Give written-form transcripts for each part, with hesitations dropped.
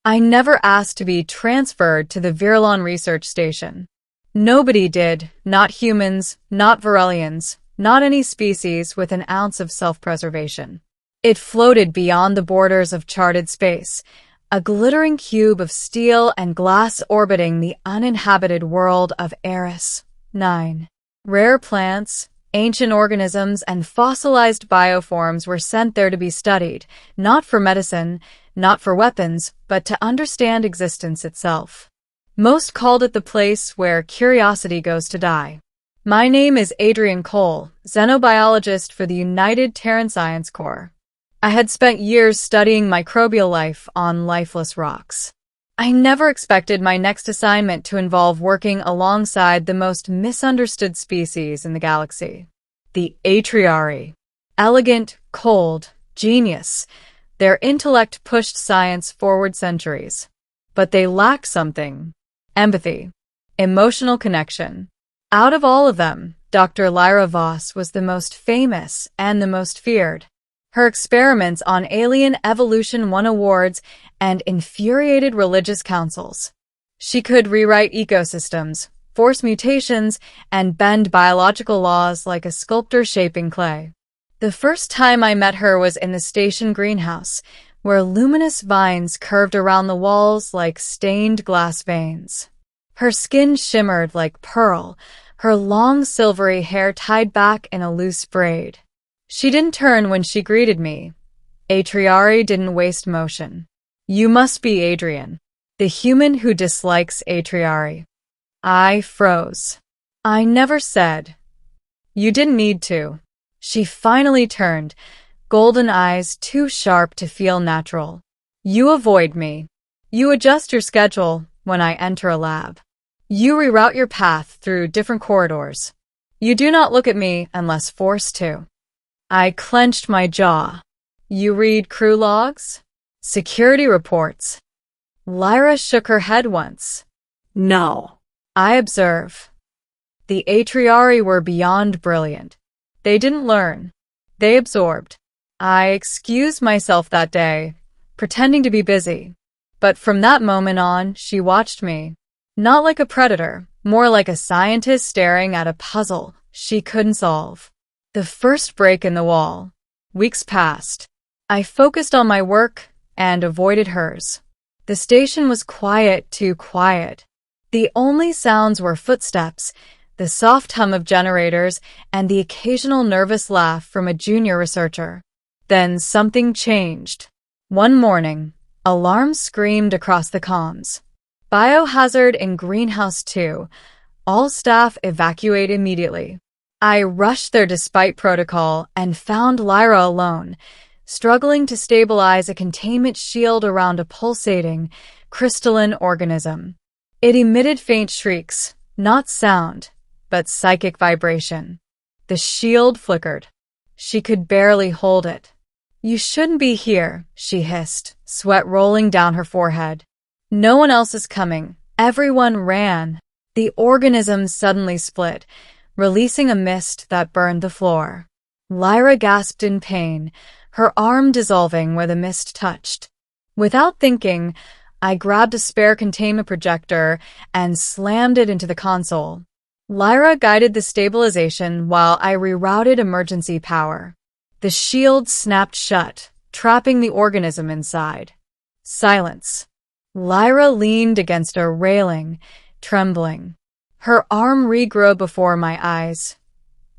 I never asked to be transferred to the Virellon Research Station. Nobody did, not humans, not Virellians, not any species with an ounce of self-preservation. It floated beyond the borders of charted space, a glittering cube of steel and glass orbiting the uninhabited world of Eris. 9. Rare plants, ancient organisms, and fossilized bioforms were sent there to be studied, not for medicine, not for weapons, but to understand existence itself. Most called it the place where curiosity goes to die. My name is Adrian Cole, xenobiologist for the United Terran Science Corps. I had spent years studying microbial life on lifeless rocks. I never expected my next assignment to involve working alongside the most misunderstood species in the galaxy. The Atriari. Elegant, cold, genius. Their intellect pushed science forward centuries. But they lack something. Empathy. Emotional connection. Out of all of them, Dr. Lyra Voss was the most famous and the most feared. Her experiments on alien evolution won awards and infuriated religious councils. She could rewrite ecosystems, force mutations, and bend biological laws like a sculptor shaping clay. The first time I met her was in the station greenhouse, where luminous vines curved around the walls like stained glass veins. Her skin shimmered like pearl, her long silvery hair tied back in a loose braid. She didn't turn when she greeted me. Atriari didn't waste motion. You must be Adrian, the human who dislikes Atriari. I froze. I never said. You didn't need to. She finally turned, golden eyes too sharp to feel natural. You avoid me. You adjust your schedule when I enter a lab. You reroute your path through different corridors. You do not look at me unless forced to. I clenched my jaw. You read crew logs? Security reports? Lyra shook her head once. No. I observe. The Atriari were beyond brilliant. They didn't learn. They absorbed. I excused myself that day, pretending to be busy. But from that moment on, she watched me. Not like a predator, more like a scientist staring at a puzzle she couldn't solve. The first break in the wall. Weeks passed. I focused on my work and avoided hers. The station was quiet, too quiet. The only sounds were footsteps, the soft hum of generators, and the occasional nervous laugh from a junior researcher. Then something changed. One morning, alarms screamed across the comms. Biohazard in Greenhouse 2. All staff evacuate immediately. I rushed there despite protocol and found Lyra alone, struggling to stabilize a containment shield around a pulsating, crystalline organism. It emitted faint shrieks, not sound, but psychic vibration. The shield flickered. She could barely hold it. You shouldn't be here, she hissed, sweat rolling down her forehead. No one else is coming. Everyone ran. The organism suddenly split, releasing a mist that burned the floor. Lyra gasped in pain, her arm dissolving where the mist touched. Without thinking, I grabbed a spare containment projector and slammed it into the console. Lyra guided the stabilization while I rerouted emergency power. The shield snapped shut, trapping the organism inside. Silence. Lyra leaned against a railing, trembling. Her arm regrew before my eyes.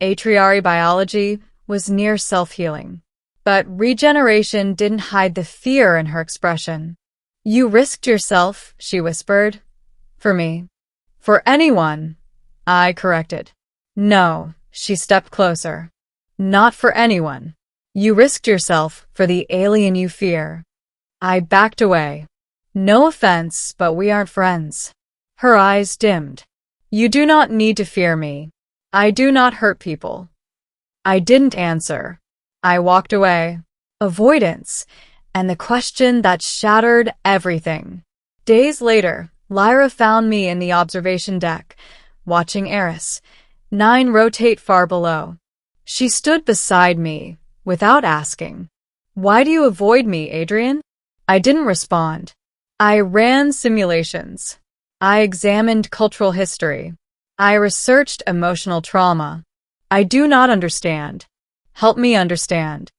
Atriari biology was near self-healing. But regeneration didn't hide the fear in her expression. You risked yourself, she whispered. For me. For anyone, I corrected. No, she stepped closer. Not for anyone. You risked yourself for the alien you fear. I backed away. No offense, but we aren't friends. Her eyes dimmed. You do not need to fear me. I do not hurt people. I didn't answer. I walked away. Avoidance, and the question that shattered everything. Days later, Lyra found me in the observation deck, watching Eris, 9 rotate far below. She stood beside me, without asking. Why do you avoid me, Adrian? I didn't respond. I ran simulations. I examined cultural history. I researched emotional trauma. I do not understand. Help me understand.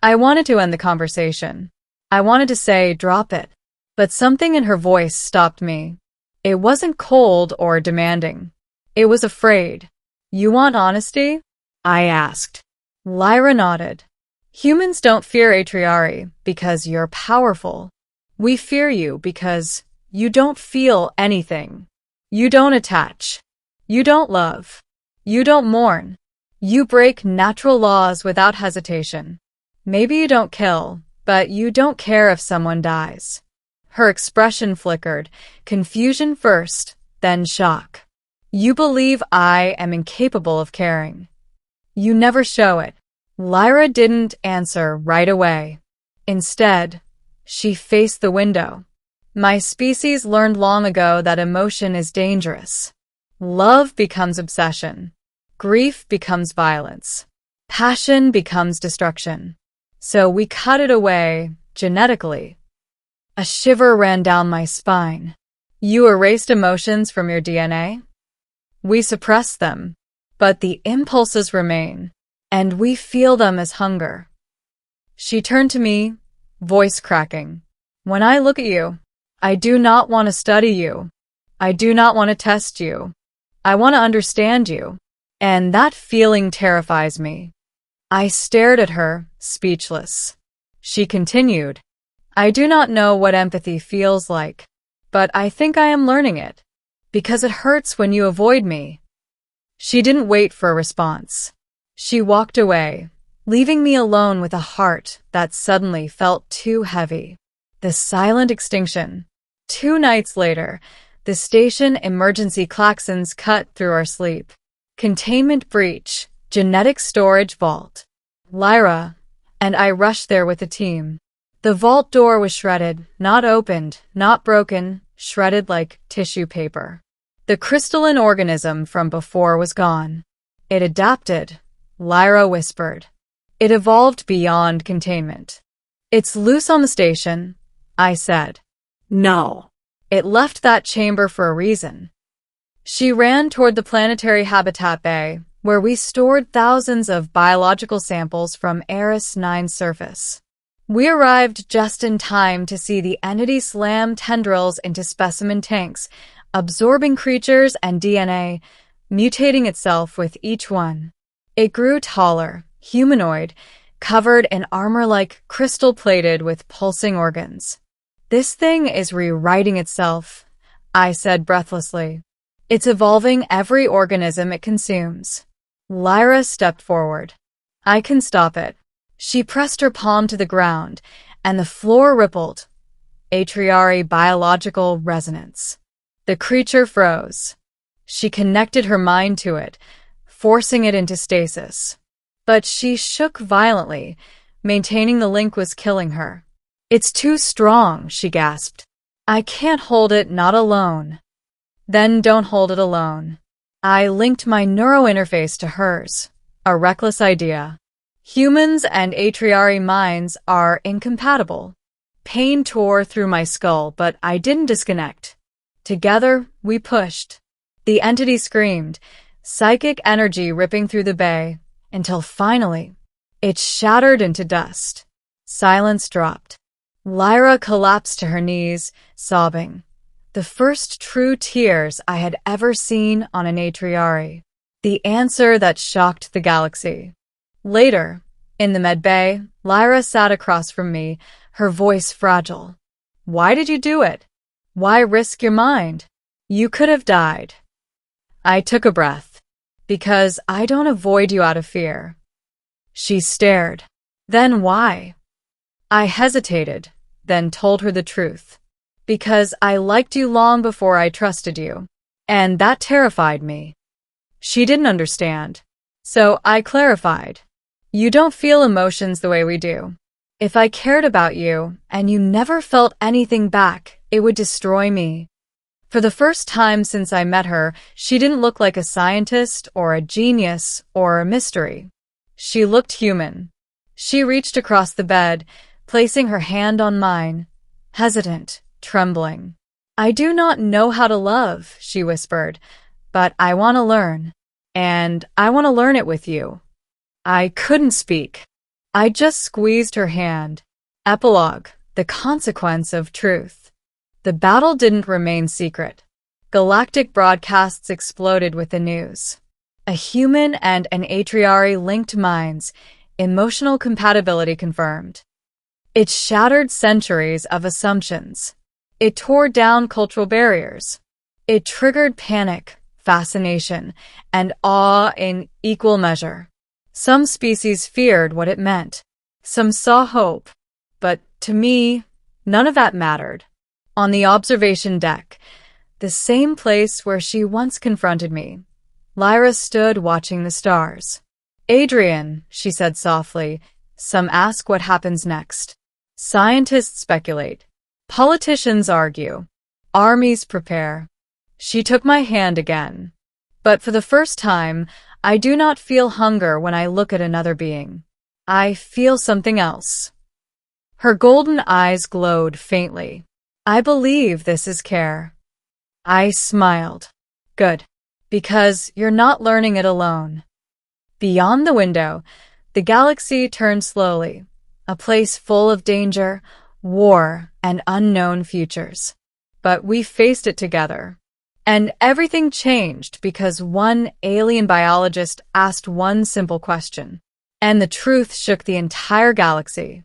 I wanted to end the conversation. I wanted to say, drop it. But something in her voice stopped me. It wasn't cold or demanding. It was afraid. You want honesty? I asked. Lyra nodded. Humans don't fear Atriari because you're powerful. We fear you because you don't feel anything. You don't attach. You don't love. You don't mourn. You break natural laws without hesitation. Maybe you don't kill, but you don't care if someone dies. Her expression flickered, confusion first, then shock. You believe I am incapable of caring. You never show it. Lyra didn't answer right away. Instead, she faced the window. My species learned long ago that emotion is dangerous. Love becomes obsession. Grief becomes violence. Passion becomes destruction. So we cut it away, genetically. A shiver ran down my spine. You erased emotions from your DNA? We suppress them, but the impulses remain, and we feel them as hunger. She turned to me, voice cracking. When I look at you, I do not want to study you. I do not want to test you. I want to understand you. And that feeling terrifies me. I stared at her, speechless. She continued, I do not know what empathy feels like, but I think I am learning it, because it hurts when you avoid me. She didn't wait for a response. She walked away, leaving me alone with a heart that suddenly felt too heavy. The silent extinction. 2 nights later, the station emergency klaxons cut through our sleep. Containment breach, genetic storage vault. Lyra and I rushed there with the team. The vault door was shredded, not opened, not broken, shredded like tissue paper. The crystalline organism from before was gone. It adapted, Lyra whispered. It evolved beyond containment. It's loose on the station, I said. No. It left that chamber for a reason. She ran toward the planetary habitat bay, where we stored thousands of biological samples from Eris 9's surface. We arrived just in time to see the entity slam tendrils into specimen tanks, absorbing creatures and DNA, mutating itself with each one. It grew taller, humanoid, covered in armor like crystal-plated with pulsing organs. This thing is rewriting itself, I said breathlessly. It's evolving every organism it consumes. Lyra stepped forward. I can stop it. She pressed her palm to the ground, and the floor rippled. Atriari biological resonance. The creature froze. She connected her mind to it, forcing it into stasis. But she shook violently. Maintaining the link was killing her. It's too strong, she gasped. I can't hold it, not alone. Then don't hold it alone. I linked my neurointerface to hers. A reckless idea. Humans and Atriari minds are incompatible. Pain tore through my skull, but I didn't disconnect. Together, we pushed. The entity screamed, psychic energy ripping through the bay, until finally, it shattered into dust. Silence dropped. Lyra collapsed to her knees, sobbing. The first true tears I had ever seen on an Atriari. The answer that shocked the galaxy. Later, in the med bay, Lyra sat across from me, her voice fragile. Why did you do it? Why risk your mind? You could have died. I took a breath. Because I don't avoid you out of fear. She stared. Then why? I hesitated, then told her the truth. Because I liked you long before I trusted you. And that terrified me. She didn't understand. So I clarified. You don't feel emotions the way we do. If I cared about you, and you never felt anything back, it would destroy me. For the first time since I met her, she didn't look like a scientist or a genius or a mystery. She looked human. She reached across the bed, placing her hand on mine. Hesitant, trembling. "I do not know how to love," she whispered, "but I want to learn. And I want to learn it with you." I couldn't speak. I just squeezed her hand. Epilogue: the consequence of truth. The battle didn't remain secret. Galactic broadcasts exploded with the news. A human and an Atriari linked minds, emotional compatibility confirmed. It shattered centuries of assumptions. It tore down cultural barriers. It triggered panic, fascination, and awe in equal measure. Some species feared what it meant. Some saw hope. But to me, none of that mattered. On the observation deck, the same place where she once confronted me, Lyra stood watching the stars. "Adrian," she said softly, "some ask what happens next. Scientists speculate. Politicians argue. Armies prepare." She took my hand again. "But for the first time, I do not feel hunger when I look at another being. I feel something else." Her golden eyes glowed faintly. "I believe this is care." I smiled. "Good. Because you're not learning it alone." Beyond the window, the galaxy turned slowly, a place full of danger, war, and unknown futures. But we faced it together. And everything changed because one alien biologist asked one simple question. And the truth shook the entire galaxy.